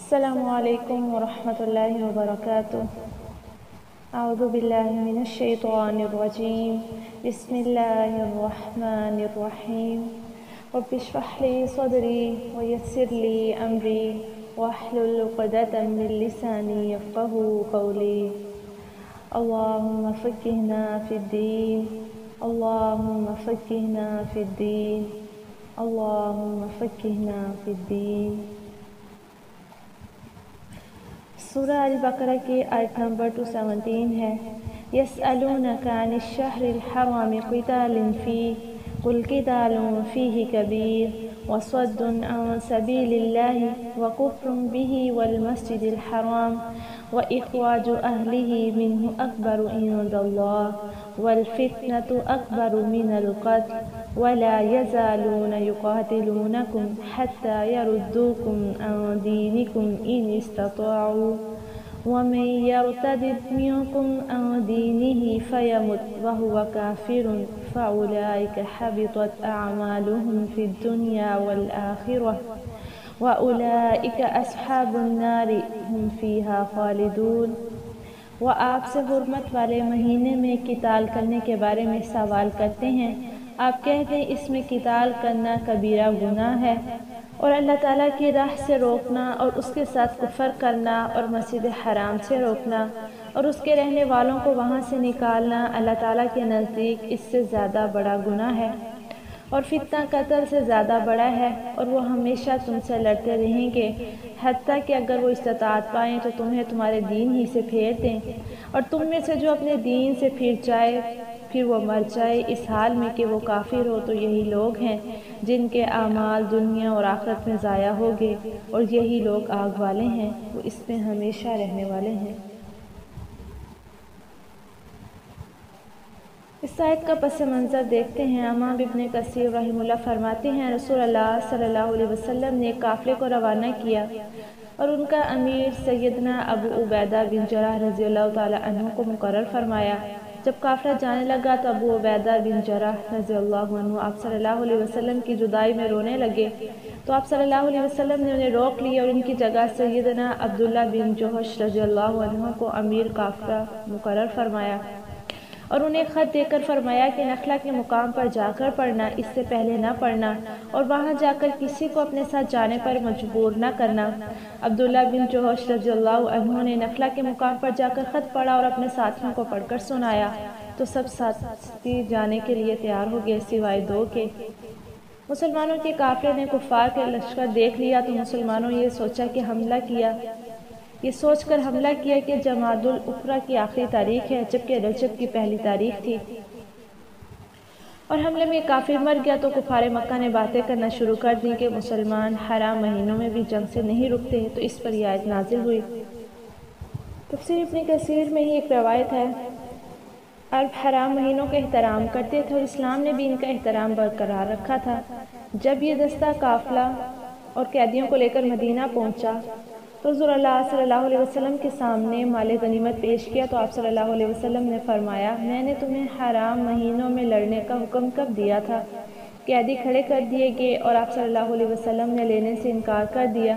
السلام علیکم ورحمۃ اللہ وبرکاتہ۔ اعوذ باللہ من الشیطان الرجیم، بسم اللہ الرحمن الرحیم۔ رب اشرح لی صدری ویسر لی امری واحلل عقدۃ من لسانی یفقہوا قولی۔ اللہم فقہنا فی الدین، اللہم فقہنا فی الدین، اللہم فقہنا فی الدین۔ سورہ البقرہ کی آیت نمبر 217 ہے۔ یسألونک عن الشہر الحرام قتال فیہ قل قتال فیہ کبیر وصد عن سبیل اللہ وکفر بہ والمسجد الحرام وإخراج أهله منه أكبر عند الله والفتنة أكبر من القتل ولا يزالون يقاتلونكم حتى يردوكم عن دينكم إن استطاعوا ومن يرتد منكم عن دينه فيمت وهو كافر فأولئك حبطت أعمالهم في الدنيا والآخرة وَأُولَئِكَ أَصْحَابُ النَّارِ هُمْ فِيهَا خَالِدُونَ۔ وہ آپ سے حرمت والے مہینے میں قتال کرنے کے بارے میں سوال کرتے ہیں۔ آپ کہہ دیں اس میں قتال کرنا کبیرہ گناہ ہے، اور اللہ تعالیٰ کی راہ سے روکنا اور اس کے ساتھ کفر کرنا اور مسجد حرام سے روکنا اور اس کے رہنے والوں کو وہاں سے نکالنا اللہ تعالیٰ کے نزدیک اس سے زیادہ بڑا گناہ ہے، اور فتنہ قتل سے زیادہ بڑا ہے، اور وہ ہمیشہ تم سے لڑتے رہیں گے حتیٰ کہ اگر وہ استطاعت پائیں تو تمہیں تمہارے دین ہی سے پھیر دیں، اور تم میں سے جو اپنے دین سے پھر جائے پھر وہ مر جائے اس حال میں کہ وہ کافر ہو، تو یہی لوگ ہیں جن کے اعمال دنیا اور آخرت میں ضائع ہو گئے، اور یہی لوگ آگ والے ہیں، وہ اس میں ہمیشہ رہنے والے ہیں۔ اس آیت کا پس منظر دیکھتے ہیں۔ امام ابن کثیر رحمہ اللہ فرماتے ہیں، رسول اللہ صلی اللہ علیہ وسلم نے قافلے کو روانہ کیا اور ان کا امیر سیدنا ابو عبیدہ بن جراح رضی اللہ تعالی عنہ کو مقرر فرمایا۔ جب قافلہ جانے لگا تو ابو عبیدہ بن جراح رضی اللہ عنہ آپ صلی اللہ علیہ وسلم کی جدائی میں رونے لگے، تو آپ صلی اللہ علیہ وسلم نے انہیں روک لیا اور ان کی جگہ سیدنا عبداللہ بن جوحش رضی اللہ عنہ کو امیر قافلہ مقرر فرمایا، اور انہیں خط دے کر فرمایا کہ نخلا کے مقام پر جا کر پڑھنا، اس سے پہلے نہ پڑھنا، اور وہاں جا کر کسی کو اپنے ساتھ جانے پر مجبور نہ کرنا۔ عبداللہ بن جوحش رضی اللہ عنہ نے نخلا کے مقام پر جا کر خط پڑھا اور اپنے ساتھیوں کو پڑھ کر سنایا، تو سب ساتھی جانے کے لیے تیار ہو گئے سوائے دو کے۔ مسلمانوں کے قافلے نے کفار کے لشکر دیکھ لیا تو مسلمانوں یہ سوچ کر حملہ کیا کہ جمادی الاخری کی آخری تاریخ ہے، جبکہ رجب کی پہلی تاریخ تھی، اور حملے میں کافر مر گیا تو کفار مکہ نے باتیں کرنا شروع کر دی کہ مسلمان حرام مہینوں میں بھی جنگ سے نہیں رکتے، تو اس پر یہ آیت نازل ہوئی۔ تفسیر ابن کثیر میں ہی ایک روایت ہے، عرب حرام مہینوں کا احترام کرتے تھے اور اسلام نے بھی ان کا احترام برقرار رکھا تھا۔ جب یہ دستہ قافلہ اور قیدیوں کو لے کر مدینہ پہنچا تو رسول اللہ صلی اللہ علیہ وسلم کے سامنے مال غنیمت پیش کیا، تو آپ صلی اللہ علیہ وسلم نے فرمایا، میں نے تمہیں حرام مہینوں میں لڑنے کا حکم کب دیا تھا؟ قیدی کھڑے کر دیے گئے اور آپ صلی اللہ علیہ وسلم نے لینے سے انکار کر دیا۔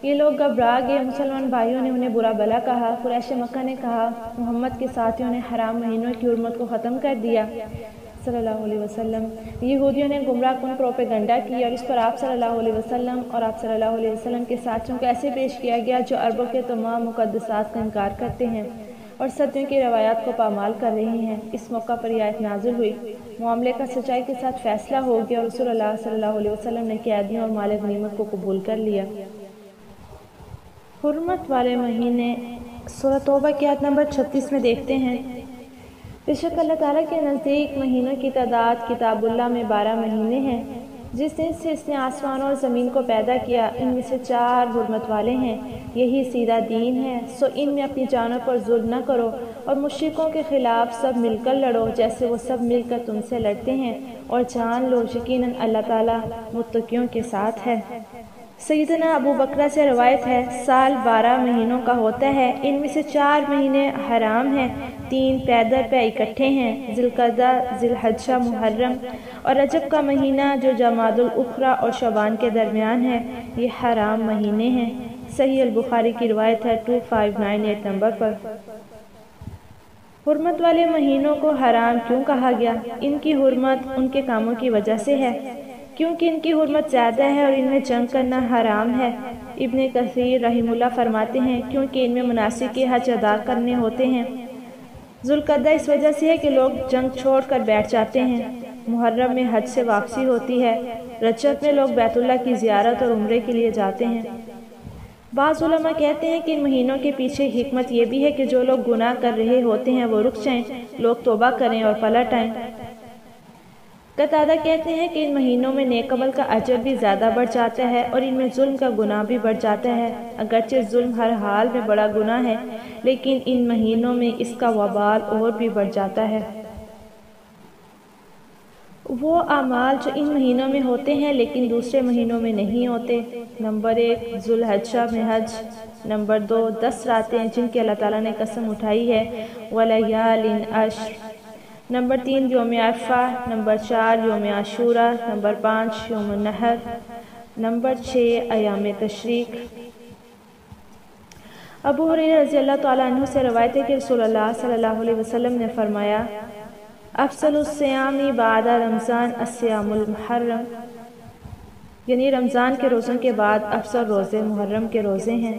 یہ لوگ گھبرا گئے، مسلمان بھائیوں نے انہیں برا بھلا کہا۔ قریش مکہ نے کہا، محمد کے ساتھیوں نے حرام مہینوں کی حرمت کو ختم کر دیا صلی اللہ علیہ وسلم۔ یہودیوں نے گمراہ کن پروپیگنڈا کی، اور اس پر آپ صلی اللہ علیہ وسلم اور آپ صلی اللہ علیہ وسلم کے ساتھیوں کو ایسے پیش کیا گیا جو عربوں کے تمام مقدسات کا انکار کرتے ہیں اور صدیوں کی روایات کو پامال کر رہے ہیں۔ اس موقع پر یہ آیت نازل ہوئی۔ معاملے کا سچائی کے ساتھ فیصلہ ہو گیا اور رسول اللہ صلی اللہ علیہ وسلم نے قیدیوں اور مال غنیمت کو قبول کر لیا۔ حرمت والے مہینے سورہ توبہ کی آیت نمبر 36 میں دیکھتے ہیں، بے شک اللہ تعالیٰ کے نزدیک مہینوں کی تعداد کتاب اللہ میں 12 مہینے ہیں۔ جس دن سے اس نے آسمان اور زمین کو پیدا کیا، ان میں سے 4 حرمت والے ہیں، یہی سیدھا دین ہے، سو ان میں اپنی جانوں پر ظلم نہ کرو اور مشرکوں کے خلاف سب مل کر لڑو جیسے وہ سب مل کر تم سے لڑتے ہیں، اور جان لو یقیناً اللہ تعالیٰ متقیوں کے ساتھ ہے۔ سیدنا ابو بکرہ سے روایت ہے، سال 12 مہینوں کا ہوتا ہے، ان میں سے 4 مہینے حرام ہیں، 3 پیدر پہ اکٹھے ہیں، ذی القعدہ، ذی الحجہ، محرم، اور رجب کا مہینہ جو جمادی الاخری اور شعبان کے درمیان ہے، یہ حرام مہینے ہیں۔ صحیح البخاری کی روایت ہے 2598 نمبر پر۔ حرمت والے مہینوں کو حرام کیوں کہا گیا؟ ان کی حرمت ان کے کاموں کی وجہ سے ہے، کیونکہ ان کی حرمت زیادہ ہے اور ان میں جنگ کرنا حرام ہے۔ ابن کثیر رحمہ اللہ فرماتے ہیں کیونکہ ان میں مناسک کے حج ادا کرنے ہوتے ہیں۔ ذوالقعدہ اس وجہ سے ہے کہ لوگ جنگ چھوڑ کر بیٹھ جاتے ہیں۔ محرم میں حج سے واپسی ہوتی ہے۔ رجب میں لوگ بیت اللہ کی زیارت اور عمرے کے لیے جاتے ہیں۔ بعض علماء کہتے ہیں کہ ان مہینوں کے پیچھے حکمت یہ بھی ہے کہ جو لوگ گناہ کر رہے ہوتے ہیں وہ رک جائیں، لوگ توبہ کریں اور پلٹ آئیں۔ قتادہ کہتے ہیں کہ ان مہینوں میں نیک عمل کا اجر بھی زیادہ بڑھ جاتا ہے اور ان میں ظلم کا گناہ بھی بڑھ جاتا ہے۔ اگرچہ ظلم ہر حال میں بڑا گناہ ہے، لیکن ان مہینوں میں اس کا وبال اور بھی بڑھ جاتا ہے۔ وہ اعمال جو ان مہینوں میں ہوتے ہیں لیکن دوسرے مہینوں میں نہیں ہوتے۔ نمبر 1 ذوالحجہ میں حج۔ نمبر 2 10 راتیں جن کی اللہ تعالیٰ نے قسم اٹھائی ہے وَلَيَالٍ عَشْرٍ۔ نمبر 3 یوم عرفہ۔ نمبر 4 یوم عاشوراء۔ نمبر 5 یوم النحر۔ نمبر 6 ایام تشریق۔ ابو ہریرہ رضی اللہ تعالیٰ عنہ سے روایت ہے کہ رسول اللہ صلی اللہ علیہ وسلم نے فرمایا افضل الصیام بعد رمضان الصیام المحرم، یعنی رمضان کے روزوں کے بعد افضل روزے محرم کے روزے ہیں۔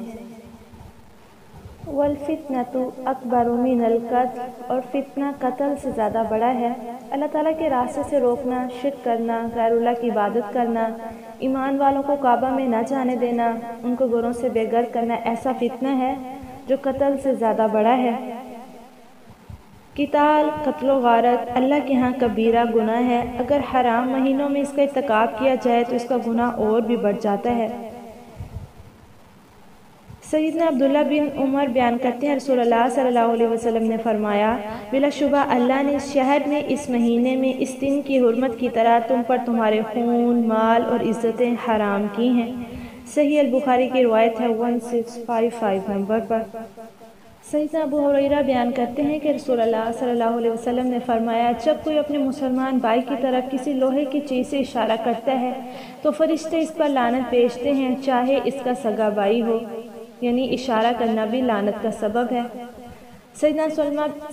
والفتنة اکبر من القتل، اور فتنہ قتل سے زیادہ بڑا ہے۔ اللہ تعالیٰ کے راستے سے روکنا، شرک کرنا، غیر اللہ کی عبادت کرنا، ایمان والوں کو کعبہ میں نہ جانے دینا، ان کو گھروں سے بے گھر کرنا ایسا فتنہ ہے جو قتل سے زیادہ بڑا ہے۔ قتال، قتل و غارت اللہ کے ہاں کبیرہ گناہ ہے۔ اگر حرام مہینوں میں اس کا ارتکاب کیا جائے تو اس کا گناہ اور بھی بڑھ جاتا ہے۔ سیدنا عبداللہ بن عمر بیان کرتے ہیں رسول اللہ صلی اللہ علیہ وسلم نے فرمایا بلا شبہ اللہ نے اس شہر میں اس مہینے میں اس دن کی حرمت کی طرح تم پر تمہارے خون، مال اور عزتیں حرام کی ہیں۔ صحیح البخاری کی روایت ہے 1655 نمبر پر۔ سیدنا ابو ہریرہ بیان کرتے ہیں کہ رسول اللہ صلی اللہ علیہ وسلم نے فرمایا جب کوئی اپنے مسلمان بھائی کی طرف کسی لوہے کی چیز سے اشارہ کرتا ہے تو فرشتے اس پر لعنت بھیجتے ہیں، چاہے اس کا سگا بھائی ہو، یعنی اشارہ کرنا بھی لعنت کا سبب ہے۔ سیدنا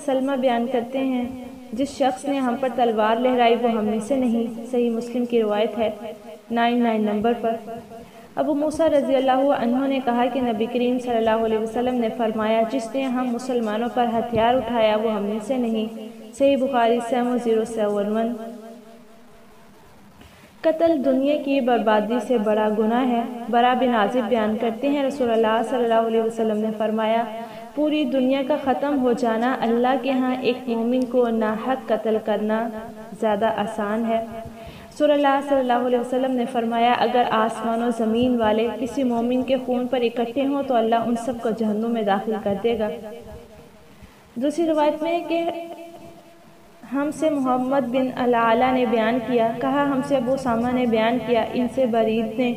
سلمہ بیان کرتے ہیں جس شخص نے ہم پر تلوار لہرائی وہ ہم میں سے نہیں۔ صحیح مسلم کی روایت ہے 99 نمبر پر۔ ابو موسیٰ رضی اللہ عنہ نے کہا کہ نبی کریم صلی اللہ علیہ وسلم نے فرمایا جس نے ہم مسلمانوں پر ہتھیار اٹھایا وہ ہم میں سے نہیں۔ صحیح بخاری 7071۔ قتل دنیا کی بربادی سے بڑا گناہ ہے۔ برا بن عازب بیان کرتے ہیں رسول اللہ صلی اللہ علیہ وسلم نے فرمایا پوری دنیا کا ختم ہو جانا اللہ کے ہاں ایک مومن کو ناحق قتل کرنا زیادہ آسان ہے۔ رسول اللہ صلی اللہ علیہ وسلم نے فرمایا اگر آسمان و زمین والے کسی مومن کے خون پر اکٹھے ہوں تو اللہ ان سب کو جہنم میں داخل کر دے گا۔ دوسری روایت میں ہے کہ ہم سے محمد بن العلا نے بیان کیا، کہا ہم سے ابو اسامہ نے بیان کیا، ان سے برید نے،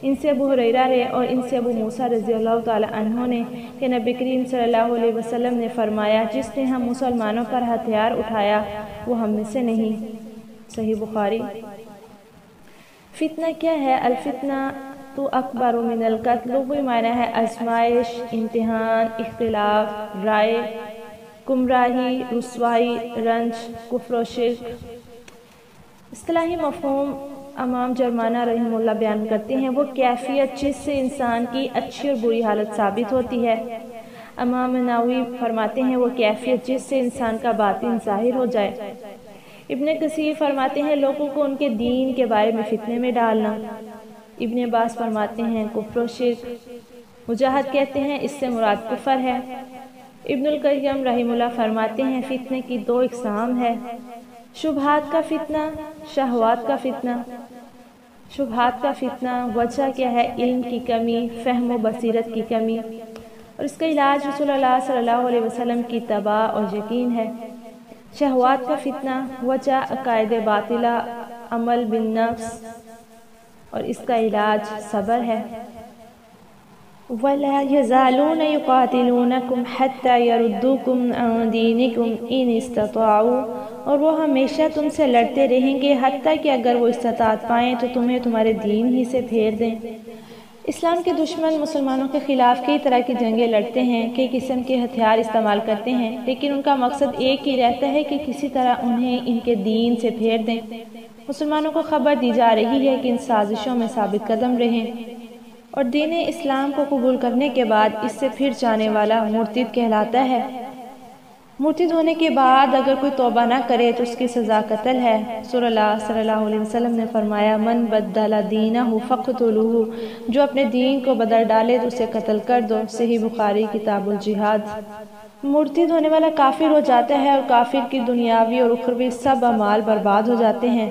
ان سے ابو ہریرہ نے اور ان سے ابو موسیٰ رضی اللہ تعالی عنہ نے کہ نبی کریم صلی اللہ علیہ وسلم نے فرمایا جس نے ہم مسلمانوں پر ہتھیار اٹھایا وہ ہم میں سے نہیں۔ صحیح بخاری۔ فتنہ کیا ہے؟ الفتنہ تو اکبر من القتل، لغوی معنی ہے آزمائش، امتحان، اختلاف رائے، گمراہی، رسوائی، رنج، کفر و شرک۔ اصطلاحی مفہوم امام جرمانہ رحمہ اللہ بیان کرتے ہیں وہ کیفیت جس سے انسان کی اچھی اور بری حالت ثابت ہوتی ہے۔ امام نووی فرماتے ہیں وہ کیفیت جس سے انسان کا باطن ظاہر ہو جائے۔ ابن کثیر فرماتے ہیں لوگوں کو ان کے دین کے بارے میں فتنے میں ڈالنا۔ ابن عباس فرماتے ہیں کفر و شرک۔ مجاہد کہتے ہیں اس سے مراد کفر ہے۔ ابن القیم رحمہ اللہ فرماتے ہیں فتنے کی دو اقسام ہے، شبہات کا فتنہ، شہوات کا فتنہ۔ شبہات کا فتنہ وجہ کیا ہے؟ علم کی کمی، فہم و بصیرت کی کمی، اور اس کا علاج رسول اللہ صلی اللہ علیہ وسلم کی اتباع اور یقین ہے۔ شہوات کا فتنہ وجہ عقائد باطلہ، عمل بالنفس، اور اس کا علاج صبر ہے۔ وَلَا يَزَالُونَ يُقَاتِلُونَكُمْ حَتَّى يَرُدُّوكُمْ عَنْ دِينِكُمْ إِنِ اسْتَطَاعُوا، اور وہ ہمیشہ تم سے لڑتے رہیں گے حتیٰ کہ اگر وہ استطاعت پائیں تو تمہیں تمہارے دین ہی سے پھیر دیں۔ اسلام کے دشمن مسلمانوں کے خلاف کئی طرح کی جنگیں لڑتے ہیں، کئی قسم کے ہتھیار استعمال کرتے ہیں، لیکن ان کا مقصد ایک ہی رہتا ہے کہ کسی طرح انہیں ان کے دین سے پھیر دیں۔ مسلمانوں کو خبر دی جا رہی ہے کہ ان سازشوں میں ثابت قدم رہیں اور دین اسلام کو قبول کرنے کے بعد اس سے پھر جانے والا مرتد کہلاتا ہے۔ مرتد ہونے کے بعد اگر کوئی توبہ نہ کرے تو اس کی سزا قتل ہے۔ رسول اللہ صلی اللہ علیہ وسلم نے فرمایا، من بدل دینہ فاقتلوہ، جو اپنے دین کو بدل ڈالے تو اسے قتل کر دو۔ صحیح بخاری کتاب الجہاد۔ مرتد ہونے والا کافر ہو جاتا ہے اور کافر کی دنیاوی اور اخروی سب اعمال برباد ہو جاتے ہیں۔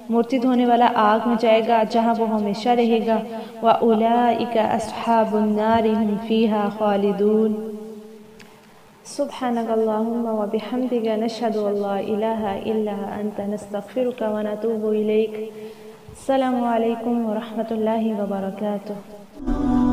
مرتد ہونے والا آگ میں جائے گا جہاں وہ ہمیشہ رہے گا۔ وَأُولَئِكَ أَصْحَابُ النَّارِ هُمْ فِيهَا خَالِدُونَ۔ سبحانك اللهم وبحمدك نشهد أن لا إله إلا أنت نستغفرك ونتوب إليك۔ السلام علیکم ورحمۃ اللہ وبرکاتہ۔